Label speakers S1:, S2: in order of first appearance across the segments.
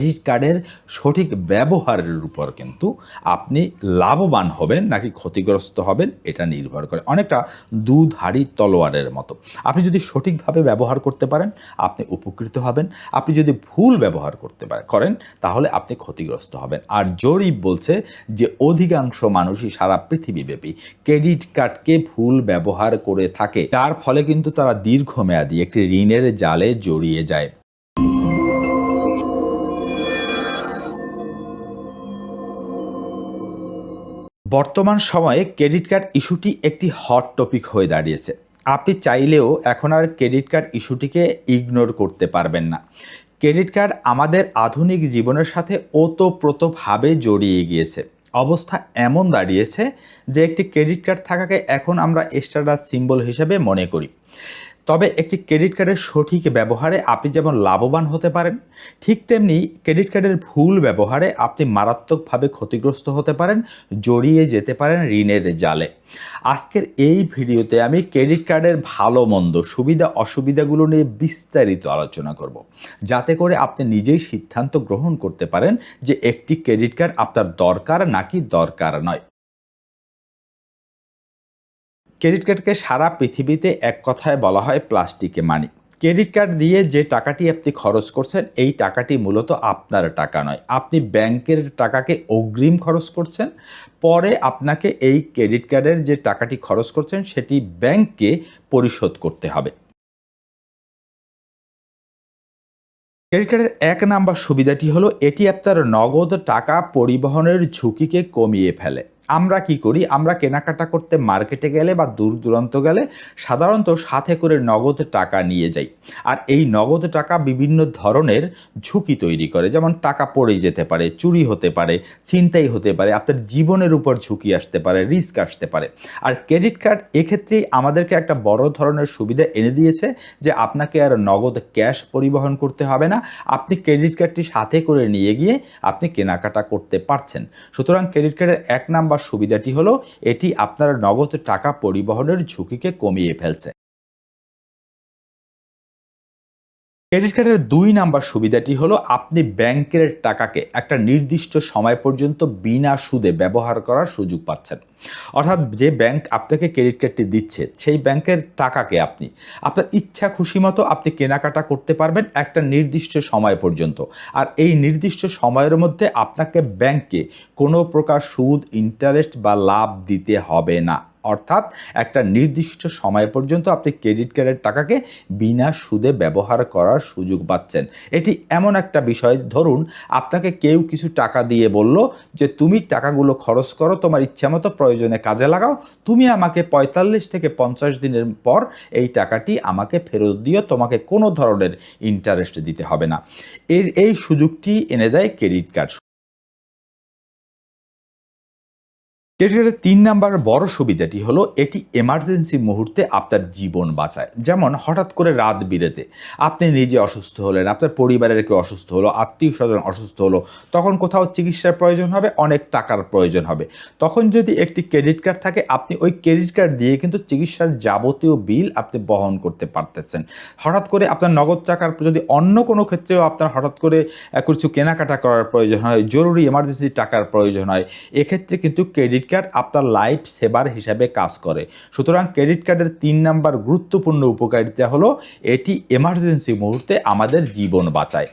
S1: Credit কার্ডের সঠিক ব্যবহারের উপর কিন্তু আপনি লাভবান হবেন নাকি ক্ষতিগ্রস্ত হবেন এটা নির্ভর করে। অনেকটা দুধারী তলোয়ারের মতো। আপনি যদি সঠিকভাবে ব্যবহার করতে পারেন আপনি উপকৃত হবেন, আপনি যদি ভুল ব্যবহার করেন তাহলে আপনি ক্ষতিগ্রস্ত হবেন। আর জরিপ বলছে যে অধিকাংশ মানুষই সারা পৃথিবীব্যাপী ক্রেডিট কার্ডকে ভুল ব্যবহার করে থাকে, যার ফলে কিন্তু তারা দীর্ঘমেয়াদী একটি ঋণের জালে জড়িয়ে যায়। বর্তমান সময়ে ক্রেডিট কার্ড ইস্যুটি একটি হট টপিক হয়ে দাঁড়িয়েছে। আপনি চাইলেও এখন আর ক্রেডিট কার্ড ইস্যুটিকে ইগনোর করতে পারবেন না। ক্রেডিট কার্ড আমাদের আধুনিক জীবনের সাথে ওতপ্রোতভাবে জড়িয়ে গিয়েছে। অবস্থা এমন দাঁড়িয়েছে যে একটি ক্রেডিট কার্ড থাকাকে এখন আমরা স্ট্যাটাস সিম্বল হিসেবে মনে করি। তবে একটি ক্রেডিট কার্ডের সঠিক ব্যবহারে আপনি যেমন লাভবান হতে পারেন, ঠিক তেমনি ক্রেডিট কার্ডের ভুল ব্যবহারে আপনি মারাত্মকভাবে ক্ষতিগ্রস্ত হতে পারেন, জড়িয়ে যেতে পারেন ঋণের জালে। আজকের এই ভিডিওতে আমি ক্রেডিট কার্ডের ভালো মন্দ, সুবিধা অসুবিধাগুলো নিয়ে বিস্তারিত আলোচনা করব, যাতে করে আপনি নিজেই সিদ্ধান্ত গ্রহণ করতে পারেন যে একটি ক্রেডিট কার্ড আপনার দরকার নাকি দরকার নয়। ক্রেডিট কার্ডকে সারা পৃথিবীতে এক কথায় বলা হয় প্লাস্টিকে মানি। ক্রেডিট কার্ড দিয়ে যে টাকাটি আপনি খরচ করছেন এই টাকাটি মূলত আপনার টাকা নয়। আপনি ব্যাংকের টাকাকে অগ্রিম খরচ করছেন, পরে আপনাকে এই ক্রেডিট কার্ডের যে টাকাটি খরচ করছেন সেটি ব্যাংককে পরিশোধ করতে হবে। ক্রেডিট কার্ডের ১ নাম্বার সুবিধাটি হলো এটি আপনার নগদ টাকা পরিবহনের ঝুঁকিকে কমিয়ে ফেলে। আমরা কি করি? আমরা কেনাকাটা করতে মার্কেটে গেলে বা দূর দূরান্ত গেলে সাধারণত সাথে করে নগদ টাকা নিয়ে যাই। আর এই নগদ টাকা বিভিন্ন ধরনের ঝুঁকি তৈরি করে, যেমন টাকা পড়ে যেতে পারে, চুরি হতে পারে, ছিনতাই হতে পারে, আপনার জীবনের উপর ঝুঁকি আসতে পারে, রিস্ক আসতে পারে। আর ক্রেডিট কার্ড এক্ষেত্রেই আমাদেরকে একটা বড় ধরনের সুবিধা এনে দিয়েছে যে আপনাকে আর নগদ ক্যাশ পরিবহন করতে হবে না। আপনি ক্রেডিট কার্ডটি সাথে করে নিয়ে গিয়ে আপনি কেনাকাটা করতে পারছেন। সুতরাং ক্রেডিট কার্ডের ১ নাম্বার সুবিধাটি হলো এটি আপনার নগদ টাকা পরিবহনের ঝুঁকিকে কমিয়ে ফেলছে। ক্রেডিট কার্ডের ২ নাম্বার সুবিধাটি হলো আপনি ব্যাংকের টাকাকে একটা নির্দিষ্ট সময় পর্যন্ত বিনা সুদে ব্যবহার করার সুযোগ পাচ্ছেন। অর্থাৎ যে ব্যাংক আপনাকে ক্রেডিট কার্ডটি দিচ্ছে সেই ব্যাংকের টাকাকে আপনি আপনার ইচ্ছা খুশি মতো আপনি কেনাকাটা করতে পারবেন একটা নির্দিষ্ট সময় পর্যন্ত। আর এই নির্দিষ্ট সময়ের মধ্যে আপনাকে ব্যাংকে কোনো প্রকার সুদ, ইন্টারেস্ট বা লাভ দিতে হবে না। অর্থাৎ একটা নির্দিষ্ট সময় পর্যন্ত আপনি ক্রেডিট কার্ডের টাকাকে বিনা সুদে ব্যবহার করার সুযোগ পাচ্ছেন। এটি এমন একটা বিষয়, ধরুন আপনাকে কেউ কিছু টাকা দিয়ে বলল যে তুমি টাকাগুলো খরচ করো, তোমার ইচ্ছামতো প্রয়োজনে কাজে লাগাও, তুমি আমাকে ৪৫ থেকে ৫০ দিনের পর এই টাকাটি আমাকে ফেরত দিও, তোমাকে কোনো ধরনের ইন্টারেস্ট দিতে হবে না। এই সুযোগটি এনে দেয় ক্রেডিট কার্ড। ক্রেডিট কার্ডের ৩ নাম্বার বড় সুবিধাটি হলো এটি এমার্জেন্সি মুহূর্তে আপনার জীবন বাঁচায়। যেমন হঠাৎ করে রাত বিরেতে আপনি নিজে অসুস্থ হলেন, আপনার পরিবারের কেউ অসুস্থ হলো, আত্মীয়-স্বজন অসুস্থ হলো, তখন কোথাও চিকিৎসার প্রয়োজন হবে, অনেক টাকার প্রয়োজন হবে। তখন যদি একটি ক্রেডিট কার্ড থাকে আপনি ওই ক্রেডিট কার্ড দিয়ে কিন্তু চিকিৎসার যাবতীয় বিল আপনি বহন করতে পারতেছেন। হঠাৎ করে আপনার নগদ টাকার যদি অন্য কোনো ক্ষেত্রেও আপনার হঠাৎ করে কিছু কেনাকাটা করার প্রয়োজন হয়, জরুরি এমার্জেন্সি টাকার প্রয়োজন হয়, এক্ষেত্রে কিন্তু ক্রেডিট কার্ড আপনার লাইফ সেভার হিসাবে কাজ করে। সুতরাং ক্রেডিট কার্ডের ৩ নাম্বার গুরুত্বপূর্ণ উপকারিতা হলো এটি এমার্জেন্সি মুহূর্তে আমাদের জীবন বাঁচায়।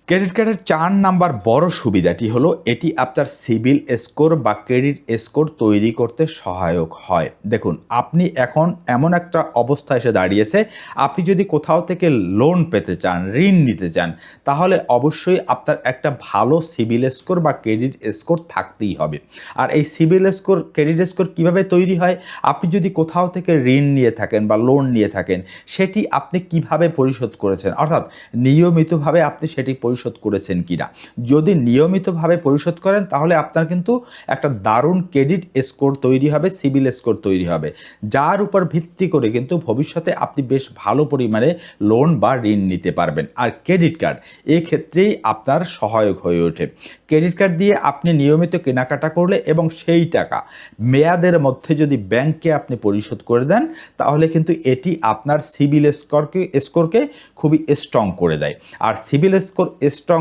S1: ক্রেডিট কার্ডের ৪ নাম্বার বড় সুবিধাটি হলো এটি আপনার সিবিল স্কোর বা ক্রেডিট স্কোর তৈরি করতে সহায়ক হয়। দেখুন, আপনি এখন এমন একটা অবস্থা এসে দাঁড়িয়েছে, আপনি যদি কোথাও থেকে লোন পেতে চান, ঋণ নিতে চান, তাহলে অবশ্যই আপনার একটা ভালো সিবিল স্কোর বা ক্রেডিট স্কোর থাকতেই হবে। আর এই সিবিল স্কোর, ক্রেডিট স্কোর কীভাবে তৈরি হয়? আপনি যদি কোথাও থেকে ঋণ নিয়ে থাকেন বা লোন নিয়ে থাকেন, সেটি আপনি কিভাবে পরিশোধ করেছেন, অর্থাৎ নিয়মিতভাবে আপনি সেটি পরিশোধ পরিশোধ করেছেন কিনা। যদি নিয়মিতভাবে পরিশোধ করেন তাহলে আপনার কিন্তু একটা দারুণ ক্রেডিট স্কোর তৈরি হবে, সিবিল স্কোর তৈরি হবে, যার উপর ভিত্তি করে কিন্তু ভবিষ্যতে আপনি বেশ ভালো পরিমাণে লোন বা ঋণ নিতে পারবেন। আর ক্রেডিট কার্ড এক্ষেত্রেই আপনার সহায়ক হয়ে ওঠে। ক্রেডিট কার্ড দিয়ে আপনি নিয়মিত কেনাকাটা করলে এবং সেই টাকা মেয়াদের মধ্যে যদি ব্যাংকে আপনি পরিশোধ করে দেন তাহলে কিন্তু এটি আপনার সিবিল স্কোরকে খুবই স্ট্রং করে দেয়। আর সিবিল স্কোর স্ট্রং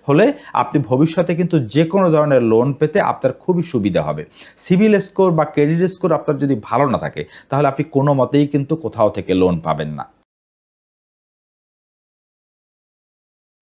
S1: হলে আপনি ভবিষ্যতে কিন্তু যে কোনো ধরনের লোন পেতে আপনার খুবই সুবিধা হবে। সিবিল স্কোর বা ক্রেডিট স্কোর আপনার যদি ভালো না থাকে তাহলে আপনি কোনো মতেই কিন্তু কোথাও থেকে লোন পাবেন না।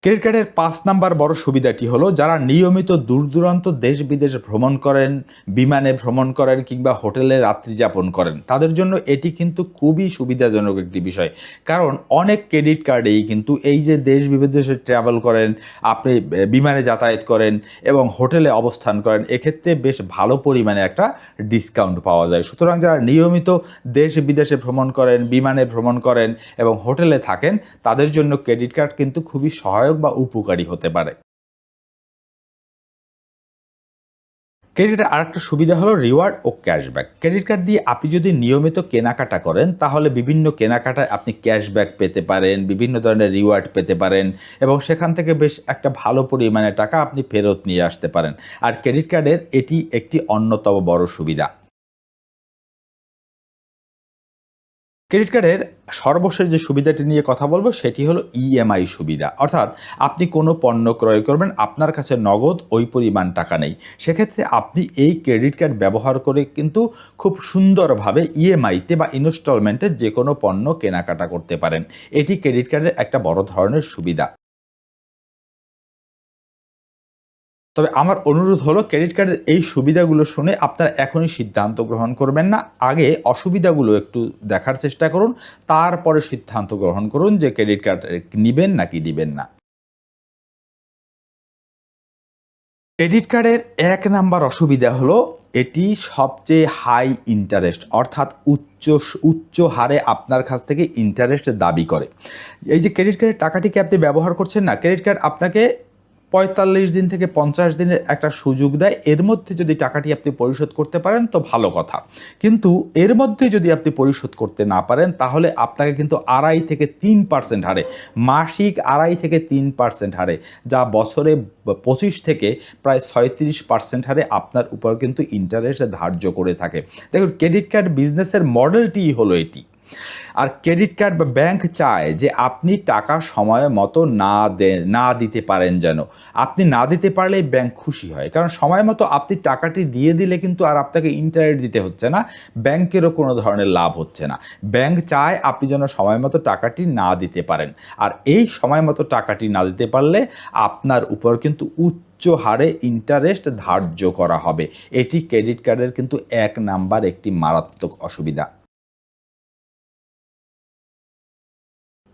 S1: ক্রেডিট কার্ডের ৫ নাম্বার বড় সুবিধাটি হলো যারা নিয়মিত দূর-দূরান্ত দেশ-বিদেশ ভ্রমণ করেন, বিমানে ভ্রমণ করেন কিংবা হোটেলে রাত্রি যাপন করেন, তাদের জন্য এটি কিন্তু খুবই সুবিধাজনক একটি বিষয়। কারণ অনেক ক্রেডিট কার্ডেই কিন্তু এই যে দেশ-বিদেশে ট্রাভেল করেন, আপনি বিমানে যাতায়াত করেন এবং হোটেলে অবস্থান করেন, এক্ষেত্রে বেশ ভালো পরিমাণে একটা ডিসকাউন্ট পাওয়া যায়। সুতরাং যারা নিয়মিত দেশ-বিদেশে ভ্রমণ করেন, বিমানে ভ্রমণ করেন এবং হোটেলে থাকেন, তাদের জন্য ক্রেডিট কার্ড কিন্তু খুবই সহায়ক বা উপকারী হতে পারে। ক্রেডিটের আরেকটা সুবিধা হলো রিওয়ার্ড ও ক্যাশব্যাক। ক্রেডিট কার্ড দিয়ে আপনি যদি নিয়মিত কেনাকাটা করেন তাহলে বিভিন্ন কেনাকাটায় আপনি ক্যাশব্যাক পেতে পারেন, বিভিন্ন ধরনের রিওয়ার্ড পেতে পারেন এবং সেখান থেকে বেশ একটা ভালো পরিমাণে টাকা আপনি ফেরত নিয়ে আসতে পারেন। আর ক্রেডিট কার্ডের এটি একটি অন্যতম বড় সুবিধা। ক্রেডিট কার্ডের সর্বশেষ যে সুবিধাটি নিয়ে কথা বলব সেটি হলো ইএমআই সুবিধা। অর্থাৎ আপনি কোনো পণ্য ক্রয় করবেন, আপনার কাছে নগদ ওই পরিমাণ টাকা নেই। সেক্ষেত্রে আপনি এই ক্রেডিট কার্ড ব্যবহার করে কিন্তু খুব সুন্দরভাবে ইএমআইতে বা ইনস্টলমেন্টে যে কোনো পণ্য কেনাকাটা করতে পারেন। এটি ক্রেডিট কার্ডের একটা বড় ধরনের সুবিধা। তবে আমার অনুরোধ হলো ক্রেডিট কার্ডের এই সুবিধাগুলো শুনে আপনারা এখনই সিদ্ধান্ত গ্রহণ করবেন না। আগে অসুবিধাগুলো একটু দেখার চেষ্টা করুন, তারপরে সিদ্ধান্ত গ্রহণ করুন যে ক্রেডিট কার্ড নিবেন নাকি নিবেন না। ক্রেডিট কার্ডের ১ নাম্বার অসুবিধা হলো এটি সবচেয়ে হাই ইন্টারেস্ট, অর্থাৎ উচ্চ হারে আপনার কাছ থেকে ইন্টারেস্ট দাবি করে। এই যে ক্রেডিট কার্ডের টাকাটিকে আপনি ব্যবহার করছেন না, ক্রেডিট কার্ড আপনাকে ৪৫ দিন থেকে ৫০ দিনের একটা সুযোগ দেয়। এর মধ্যে যদি টাকাটি আপনি পরিশোধ করতে পারেন তো ভালো কথা। কিন্তু এর মধ্যে যদি আপনি পরিশোধ করতে না পারেন তাহলে আপনাকে কিন্তু ২.৫ থেকে ৩% হারে, মাসিক ২.৫ থেকে ৩% হারে, যা বছরে ২৫ থেকে প্রায় ৩৬% হারে আপনার উপর কিন্তু ইন্টারেস্ট ধার্য করে থাকে। দেখুন ক্রেডিট কার্ড বিজনেসের মডেলটিই হলো এটি। আর ক্রেডিট কার্ড বা ব্যাংক চায় যে আপনি টাকা সময় মতো না দিতে পারেন যেন। আপনি না দিতে পারলেই ব্যাংক খুশি হয়। কারণ সময় মতো আপনি টাকাটি দিয়ে দিলে কিন্তু আর আপনাকে ইন্টারেস্ট দিতে হচ্ছে না, ব্যাংকেরও কোনো ধরনের লাভ হচ্ছে না। ব্যাংক চায় আপনি যেন সময় মতো টাকাটি না দিতে পারেন। আর এই সময় মতো টাকাটি না দিতে পারলে আপনার উপর কিন্তু উচ্চ হারে ইন্টারেস্ট ধার্য করা হবে। এটি ক্রেডিট কার্ডের কিন্তু ১ নাম্বার একটি মারাত্মক অসুবিধা।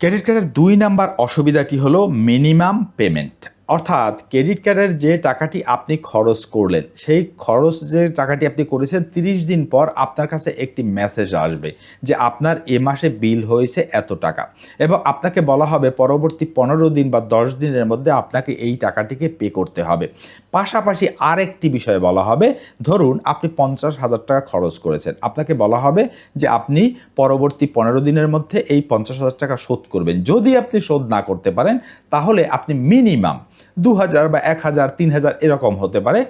S1: ক্রেডিট কার্ডের ২ নাম্বার অসুবিধাটি হলো মিনিমাম পেমেন্ট। অর্থাৎ ক্রেডিট কার্ডের যে টাকাটি আপনি খরচ করলেন, সেই খরচ যে টাকাটি আপনি করেছেন ৩০ দিন পর আপনার কাছে একটি মেসেজ আসবে যে আপনার এ মাসে বিল হয়েছে এত টাকা এবং আপনাকে বলা হবে পরবর্তী ১৫ দিন বা ১০ দিনের মধ্যে আপনাকে এই টাকাটিকে পে করতে হবে। পাশাপাশি আরেকটি বিষয় বলা হবে, ধরুন আপনি ৫০,০০০ টাকা খরচ করেছেন। আপনাকে বলা হবে যে আপনি পরবর্তী ১৫ দিনের মধ্যে এই ৫০,০০০ টাকা শোধ করবেন। যদি আপনি শোধ না করতে পারেন তাহলে আপনি মিনিমাম ২,০০০ বা ১,০০০, ৩,০০০ এরকম হতে পারে।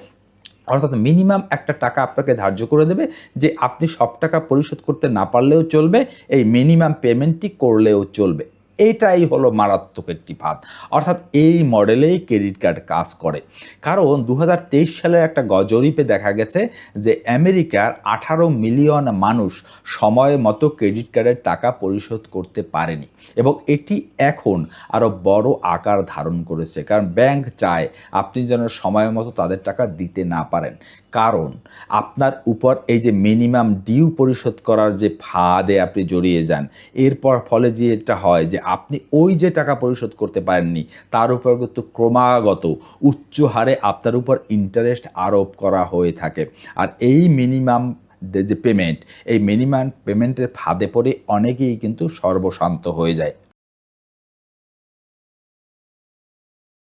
S1: অর্থাৎ মিনিমাম একটা টাকা আপনাকে ধার্য করে দেবে যে আপনি সব টাকা পরিশোধ করতে না পারলেও চলবে, এই মিনিমাম পেমেন্টটি করলেও চলবে। এইটাই হলো মারাত্মক একটি ফাঁদ। অর্থাৎ এই মডেলেই ক্রেডিট কার্ড কাজ করে। কারণ ২০২৩ সালের একটা জরিপে দেখা গেছে যে আমেরিকার ১৮ মিলিয়ন মানুষ সময় মতো ক্রেডিট কার্ডের টাকা পরিশোধ করতে পারেনি এবং এটি এখন আরও বড় আকার ধারণ করেছে। কারণ ব্যাংক চায় আপনি যেন সময় মতো তাদের টাকা দিতে না পারেন। কারণ আপনার উপর এই যে মিনিমাম ডিউ পরিশোধ করার যে ফাঁদে আপনি জড়িয়ে যান, এরপর ফলে যেটা হয় যে আপনি ওই যে টাকা পরিশোধ করতে পারেননি তার উপর কিন্তু ক্রমাগত উচ্চ হারে আপনার উপর ইন্টারেস্ট আরোপ করা হয়ে থাকে। আর এই মিনিমাম যে পেমেন্ট, এই মিনিমাম পেমেন্টের ফাঁদে পড়ে অনেকেই কিন্তু সর্বশান্ত হয়ে যায়।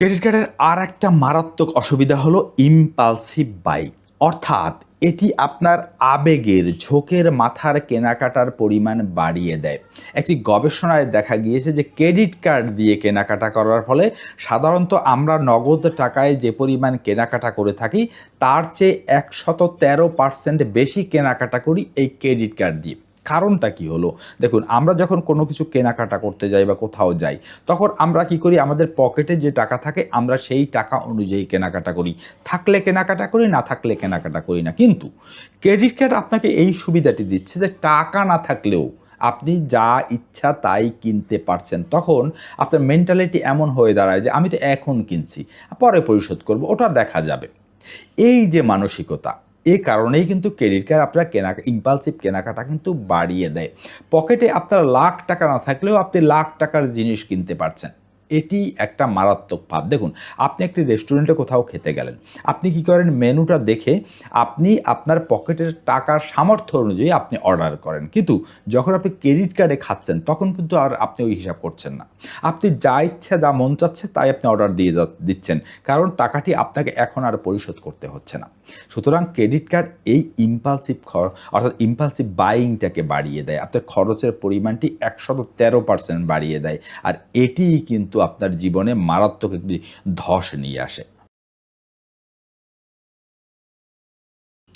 S1: ক্রেডিট কার্ডের আর একটা মারাত্মক অসুবিধা হলো ইম্পালসিভ বাইং, অর্থাৎ এটি আপনার আবেগের ঝোঁকের মাথার কেনাকাটার পরিমাণ বাড়িয়ে দেয়। একটি গবেষণায় দেখা গিয়েছে যে ক্রেডিট কার্ড দিয়ে কেনাকাটা করার ফলে সাধারণত আমরা নগদ টাকায় যে পরিমাণ কেনাকাটা করে থাকি তার চেয়ে 113% বেশি কেনাকাটা করি এই ক্রেডিট কার্ড দিয়ে। কারণটা কি হলো? দেখুন, আমরা যখন কোনো কিছু কেনাকাটা করতে যাই বা কোথাও যাই, তখন আমরা কি করি, আমাদের পকেটে যে টাকা থাকে আমরা সেই টাকা অনুযায়ী কেনাকাটা করি। থাকলে কেনাকাটা করি, না থাকলে কেনাকাটা করি না। কিন্তু ক্রেডিট কার্ড আপনাকে এই সুবিধাটি দিচ্ছে যে টাকা না থাকলেও আপনি যা ইচ্ছা তাই কিনতে পারছেন। তখন আপনার মেন্টালিটি এমন হয়ে দাঁড়ায় যে আমি তো এখন কিনছি, পরে পরিশোধ করব, ওটা দেখা যাবে। এই যে মানসিকতা, এ কারণেই কিন্তু ক্রেডিট কার্ড আপনার ইম্পালসিভ কেনাকাটা কিন্তু বাড়িয়ে দেয়। পকেটে আপনার লাখ টাকা না থাকলেও আপনি লাখ টাকার জিনিস কিনতে পারছেন। এটি একটা মারাত্মক ফাঁদ। দেখুন, আপনি একটি রেস্টুরেন্টে কোথাও খেতে গেলেন। আপনি কি করেন, মেনুটা দেখে আপনি আপনার পকেটের টাকার সামর্থ্য অনুযায়ী আপনি অর্ডার করেন। কিন্তু যখন আপনি ক্রেডিট কার্ডে খাচ্ছেন তখন কিন্তু আর আপনি ওই হিসাব করছেন না। আপনি যা ইচ্ছা, যা মন চাচ্ছে তাই আপনি অর্ডার দিয়ে দিচ্ছেন। কারণ টাকাটি আপনাকে এখন আর পরিশোধ করতে হচ্ছে না। সুতরাং ক্রেডিট কার্ড এই অর্থাৎ ইম্পালসিভ বাইংটাকে বাড়িয়ে দেয়। আপনার খরচের পরিমাণটি 113% বাড়িয়ে দেয়। আর এটিই কিন্তু আপনার জীবনে মারাত্মক একটি ধস নিয়ে আসে।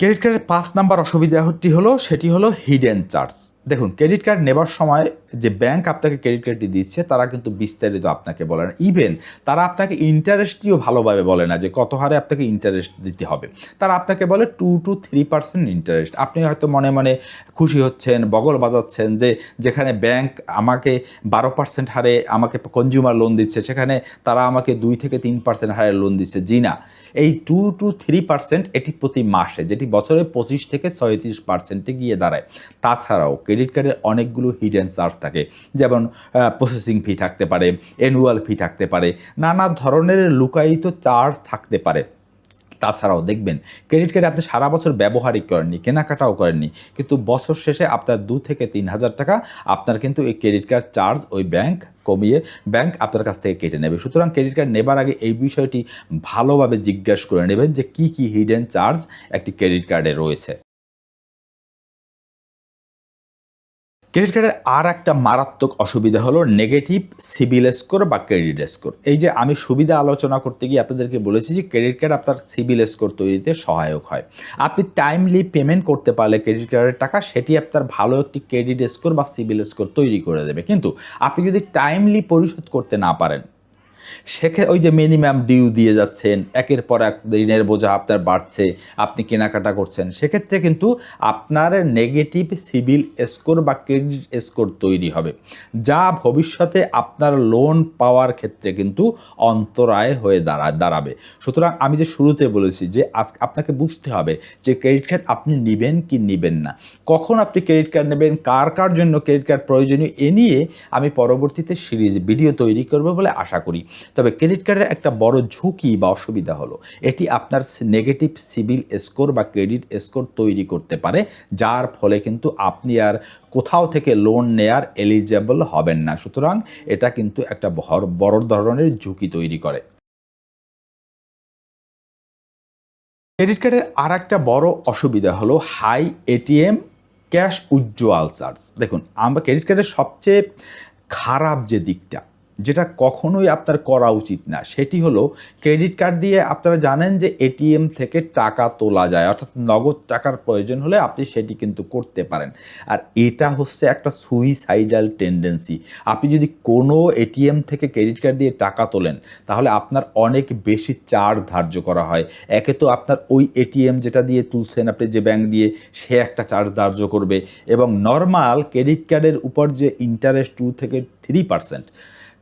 S1: ক্রেডিট কার্ডের ৫ নাম্বার অসুবিধাটি হলো, সেটি হলো হিডেন চার্জ। দেখুন, ক্রেডিট কার্ড নেবার সময় যে ব্যাংক আপনাকে ক্রেডিট কার্ডটি দিচ্ছে তারা কিন্তু বিস্তারিত আপনাকে বলে না। ইভেন তারা আপনাকে ইন্টারেস্টটিও ভালোভাবে বলে না যে কত হারে আপনাকে ইন্টারেস্ট দিতে হবে। তারা আপনাকে বলে 2 to 3% ইন্টারেস্ট। আপনি হয়তো মনে মনে খুশি হচ্ছেন, বগল বাজাচ্ছেন যে যেখানে ব্যাংক আমাকে 12% হারে আমাকে কনজিউমার লোন দিচ্ছে, সেখানে তারা আমাকে 2 থেকে 3% হারে লোন দিচ্ছে। জি না, এই 2 to 3% এটি প্রতি মাসে, যেটি বছরে 25 থেকে 36% গিয়ে দাঁড়ায়। তাছাড়াও ক্রেডিট কার্ডের অনেকগুলো হিডেন চার্জ থাকে, যেমন প্রসেসিং ফি থাকতে পারে, অ্যানুয়াল ফি থাকতে পারে, নানা ধরনের লুকায়িত চার্জ থাকতে পারে। তাছাড়াও দেখবেন, ক্রেডিট কার্ডে আপনি সারা বছর ব্যবহারই করেননি, কেনাকাটাও করেননি, কিন্তু বছর শেষে আপনার 2 থেকে 3 হাজার টাকা আপনার কিন্তু এই ক্রেডিট কার্ড চার্জ ওই ব্যাংক আপনার কাছ থেকে কেটে নেবে। সুতরাং ক্রেডিট কার্ড নেবার আগে এই বিষয়টি ভালোভাবে জিজ্ঞাসা করে নেবেন যে কী কী হিডেন চার্জ একটি ক্রেডিট কার্ডে রয়েছে। ক্রেডিট কার্ডের আর একটা মারাত্মক অসুবিধা হলো নেগেটিভ সিবিল স্কোর বা ক্রেডিট স্কোর। এই যে আমি সুবিধা আলোচনা করতে গিয়ে আপনাদেরকে বলেছি যে ক্রেডিট কার্ড আপনার সিবিল স্কোর তৈরিতে সহায়ক হয়। আপনি টাইমলি পেমেন্ট করতে পারলে ক্রেডিট কার্ডের টাকা, সেটি আপনার ভালো একটি ক্রেডিট স্কোর বা সিবিল স্কোর তৈরি করে দেবে। কিন্তু আপনি যদি টাইমলি পরিশোধ করতে না পারেন, ওই যে মিনিমাম ডিউ দিয়ে যাচ্ছেন, একের পর এক ঋণের বোঝা আপনার বাড়ছে, আপনি কেনাকাটা করছেন, সেক্ষেত্রে কিন্তু আপনার নেগেটিভ সিবিল স্কোর বা ক্রেডিট স্কোর তৈরি হবে, যা ভবিষ্যতে আপনার লোন পাওয়ার ক্ষেত্রে কিন্তু অন্তরায় হয়ে দাঁড়াবে। সুতরাং আমি যে শুরুতে বলেছি যে আপনাকে বুঝতে হবে যে ক্রেডিট কার্ড আপনি নেবেন কি নেবেন না, কখন আপনি ক্রেডিট কার্ড নেবেন, কার কার জন্য ক্রেডিট কার্ড প্রয়োজনীয়, এ নিয়ে আমি পরবর্তীতে সিরিজ ভিডিও তৈরি করব বলে আশা করি। তবে ক্রেডিট কার্ডের একটা বড় ঝুঁকি বা অসুবিধা হলো এটি আপনার নেগেটিভ সিবিল স্কোর বা ক্রেডিট স্কোর তৈরি করতে পারে, যার ফলে কিন্তু আপনি আর কোথাও থেকে লোন নেয়ার এলিজেবল হবেন না। সুতরাং এটা কিন্তু একটা বড় ধরনের ঝুঁকি তৈরি করে। ক্রেডিট কার্ডের আর একটা বড় অসুবিধা হলো high ATM cash withdrawal charge. দেখুন, আমরা ক্রেডিট কার্ডের সবচেয়ে খারাপ যে দিকটা, যেটা কখনোই আপনার করা উচিত না, সেটি হলো ক্রেডিট কার্ড দিয়ে আপনারা জানেন যে এটিএম থেকে টাকা তোলা যায়, অর্থাৎ নগদ টাকার প্রয়োজন হলে আপনি সেটি কিন্তু করতে পারেন। আর এটা হচ্ছে একটা সুইসাইডাল টেন্ডেন্সি। আপনি যদি কোনো এটিএম থেকে ক্রেডিট কার্ড দিয়ে টাকা তোলেন, তাহলে আপনার অনেক বেশি চার্জ ধার্য করা হয়। একে তো আপনার ওই এটিএম যেটা দিয়ে তুলছেন আপনি, যে ব্যাংক দিয়ে, সে একটা চার্জ ধার্য করবে, এবং নর্মাল ক্রেডিট কার্ডের উপর যে ইন্টারেস্ট 2 থেকে 3%,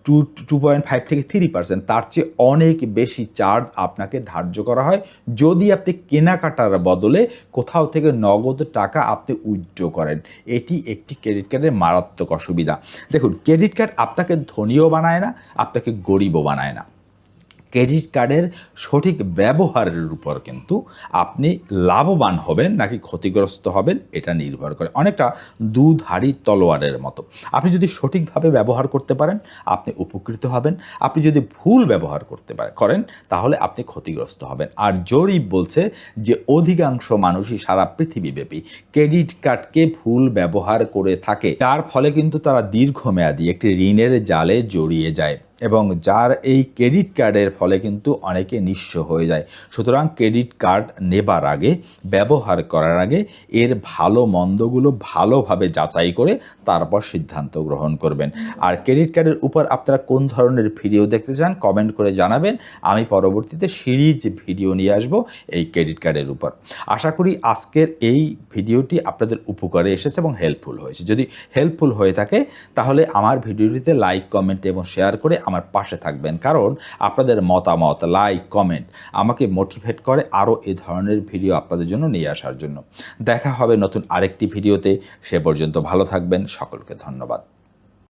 S1: 2.5 থেকে 3%, তার চেয়ে অনেক বেশি চার্জ আপনাকে ধার্য করা হয় যদি আপনি কেনাকাটার বদলে কোথাও থেকে নগদ টাকা আপনি উইথড্র করেন। এটি একটি ক্রেডিট কার্ডের মারাত্মক অসুবিধা। দেখুন, ক্রেডিট কার্ড আপনাকে ধনীও বানায় না, আপনাকে গরিবও বানায় না। ক্রেডিট কার্ডের সঠিক ব্যবহারের উপর কিন্তু আপনি লাভবান হবেন নাকি ক্ষতিগ্রস্ত হবেন এটা নির্ভর করে। অনেকটা দুধারী তলোয়ারের মতো। আপনি যদি সঠিকভাবে ব্যবহার করতে পারেন আপনি উপকৃত হবেন, আপনি যদি ভুল ব্যবহার করেন তাহলে আপনি ক্ষতিগ্রস্ত হবেন। আর জরিপ বলছে যে অধিকাংশ মানুষই সারা পৃথিবীব্যাপী ক্রেডিট কার্ডকে ভুল ব্যবহার করে থাকে, যার ফলে কিন্তু তারা দীর্ঘমেয়াদী একটি ঋণের জালে জড়িয়ে যায় এবং যার এই ক্রেডিট কার্ডের ফলে কিন্তু অনেকে নিঃস্ব হয়ে যায়। সুতরাং ক্রেডিট কার্ড নেবার আগে, ব্যবহার করার আগে এর ভালো মন্দগুলো ভালোভাবে যাচাই করে তারপর সিদ্ধান্ত গ্রহণ করবেন। আর ক্রেডিট কার্ডের উপর আপনারা কোন ধরনের ভিডিও দেখতে চান কমেন্ট করে জানাবেন। আমি পরবর্তীতে সিরিজ ভিডিও নিয়ে আসব এই ক্রেডিট কার্ডের উপর। আশা করি আজকের এই ভিডিওটি আপনাদের উপকারে এসেছে এবং হেল্পফুল হয়েছে। যদি হেল্পফুল হয়ে থাকে তাহলে আমার ভিডিওটিতে লাইক, কমেন্ট এবং শেয়ার করে আমার পাশে থাকবেন, কারণ আপনাদের মতামত, লাইক, কমেন্ট আমাকে মোটিভেট করে আরও এ ধরনের ভিডিও আপনাদের জন্য নিয়ে আসার জন্য। দেখা হবে নতুন আরেকটি ভিডিওতে। সে পর্যন্ত ভালো থাকবেন। সকলকে ধন্যবাদ।